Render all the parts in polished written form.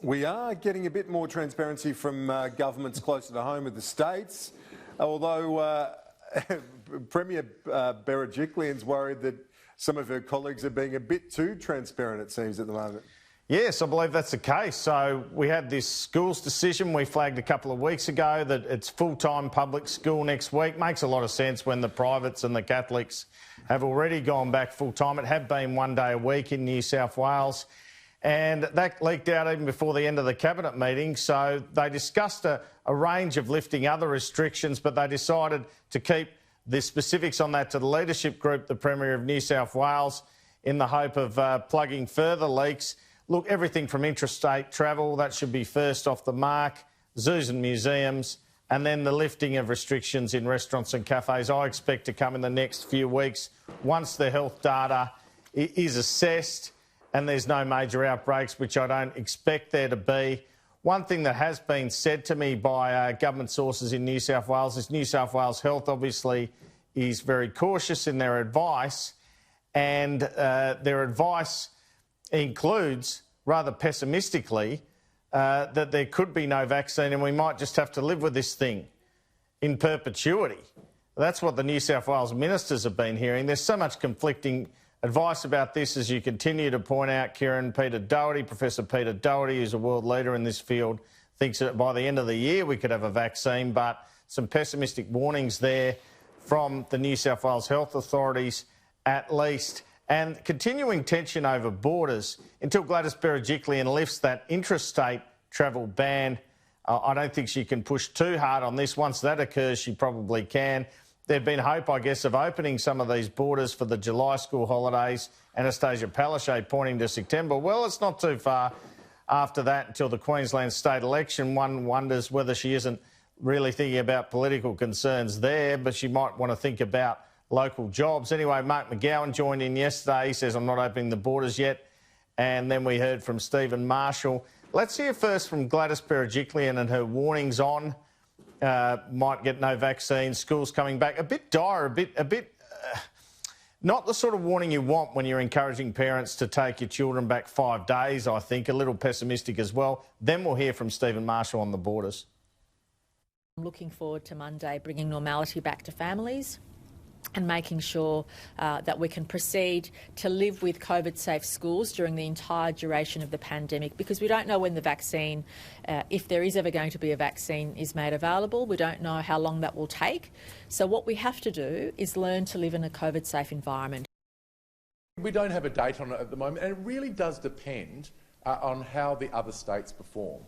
We are getting a bit more transparency from governments closer to home with the states, although Premier Berejiklian's worried that some of her colleagues are being a bit too transparent, it seems, at the moment. Yes, I believe that's the case. So we had this schools decision we flagged a couple of weeks ago that it's full-time public school next week. Makes a lot of sense when the privates and the Catholics have already gone back full-time. It had been 1 day a week in New South Wales. And that leaked out even before the end of the Cabinet meeting. So they discussed a range of lifting other restrictions, but they decided to keep the specifics on that to the leadership group, the Premier of New South Wales, in the hope of plugging further leaks. Look, everything from interstate travel, that should be first off the mark, zoos and museums, and then the lifting of restrictions in restaurants and cafes I expect to come in the next few weeks once the health data is assessed and there's no major outbreaks, which I don't expect there to be. One thing that has been said to me by government sources in New South Wales is New South Wales Health obviously is very cautious in their advice, and their advice includes, rather pessimistically, that there could be no vaccine and we might just have to live with this thing in perpetuity. That's what the New South Wales ministers have been hearing. There's so much conflicting advice about this, as you continue to point out, Kieran. Professor Peter Doherty, who's a world leader in this field, thinks that by the end of the year we could have a vaccine, but some pessimistic warnings there from the New South Wales health authorities at least. And continuing tension over borders until Gladys Berejiklian lifts that intrastate travel ban. I don't think she can push too hard on this. Once that occurs, she probably can. There'd been hope, I guess, of opening some of these borders for the July school holidays. Anastasia Palaszczuk pointing to September. Well, it's not too far after that until the Queensland state election. One wonders whether she isn't really thinking about political concerns there, but she might want to think about local jobs. Anyway, Mark McGowan joined in yesterday. He says, I'm not opening the borders yet. And then we heard from Stephen Marshall. Let's hear first from Gladys Berejiklian and her warnings on might get no vaccine, schools coming back. A bit dire, a bit not the sort of warning you want when you're encouraging parents to take your children back 5 days, I think. A little pessimistic as well. Then we'll hear from Stephen Marshall on the borders. I'm looking forward to Monday bringing normality back to families and making sure that we can proceed to live with COVID-safe schools during the entire duration of the pandemic, because we don't know when the vaccine, if there is ever going to be a vaccine, is made available. We don't know how long that will take. So what we have to do is learn to live in a COVID-safe environment. We don't have a date on it at the moment, and it really does depend on how the other states perform.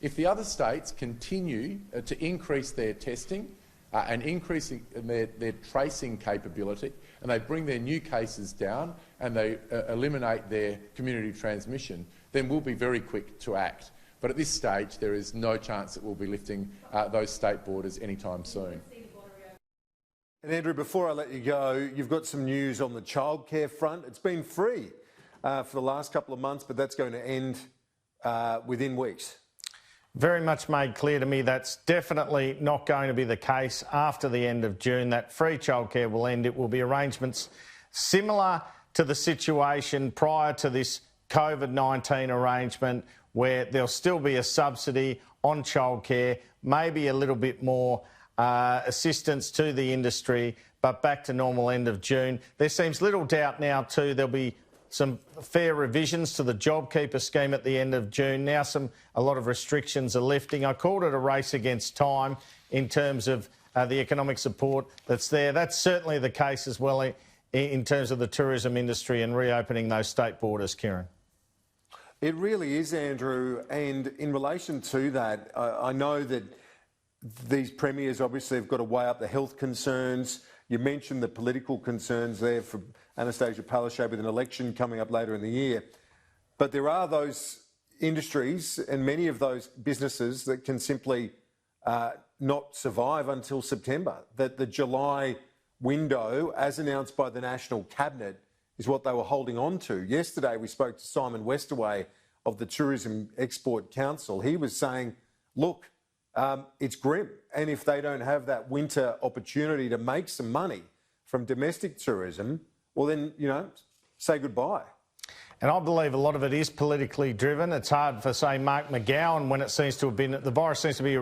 If the other states continue to increase their testing, and increasing their tracing capability, and they bring their new cases down and they eliminate their community transmission, then we'll be very quick to act. But at this stage, there is no chance that we'll be lifting those state borders anytime soon. And Andrew, before I let you go, you've got some news on the childcare front. It's been free for the last couple of months, but that's going to end within weeks. Very much made clear to me that's definitely not going to be the case after the end of June. That free childcare will end. It will be arrangements similar to the situation prior to this COVID-19 arrangement, where there'll still be a subsidy on childcare, maybe a little bit more assistance to the industry, but back to normal end of June. There seems little doubt now too there'll be some fair revisions to the JobKeeper scheme at the end of June. Now a lot of restrictions are lifting. I called it a race against time in terms of the economic support that's there. That's certainly the case as well in terms of the tourism industry and reopening those state borders, Kieran. It really is, Andrew. And in relation to that, I know that these premiers obviously have got to weigh up the health concerns. You mentioned the political concerns there for Anastasia Palaszczuk with an election coming up later in the year. But there are those industries and many of those businesses that can simply not survive until September. That the July window, as announced by the National Cabinet, is what they were holding on to. Yesterday we spoke to Simon Westerway of the Tourism Export Council. He was saying, look, it's grim. And if they don't have that winter opportunity to make some money from domestic tourism, well then, you know, say goodbye. And I believe a lot of it is politically driven. It's hard for, say, Mark McGowan, when it seems to have been, the virus seems to be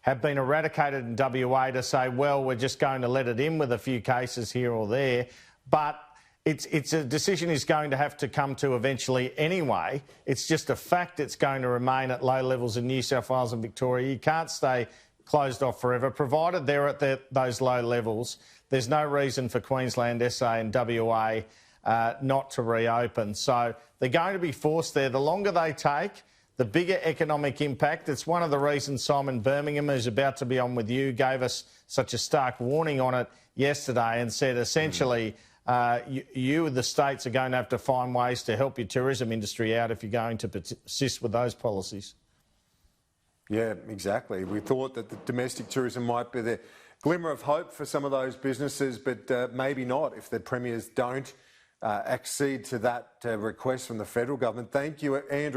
have been eradicated in WA, to say, well, we're just going to let it in with a few cases here or there. But it's a decision he's going to have to come to eventually anyway. It's just a fact it's going to remain at low levels in New South Wales and Victoria. You can't stay closed off forever. Provided they're at those low levels, there's no reason for Queensland, SA and WA not to reopen. So they're going to be forced there. The longer they take, the bigger economic impact. It's one of the reasons Simon Birmingham, who's about to be on with you, gave us such a stark warning on it yesterday and said essentially you, the states, are going to have to find ways to help your tourism industry out if you're going to persist with those policies. Yeah, exactly. We thought that the domestic tourism might be the glimmer of hope for some of those businesses, but maybe not if the premiers don't accede to that request from the federal government. Thank you, Andrew.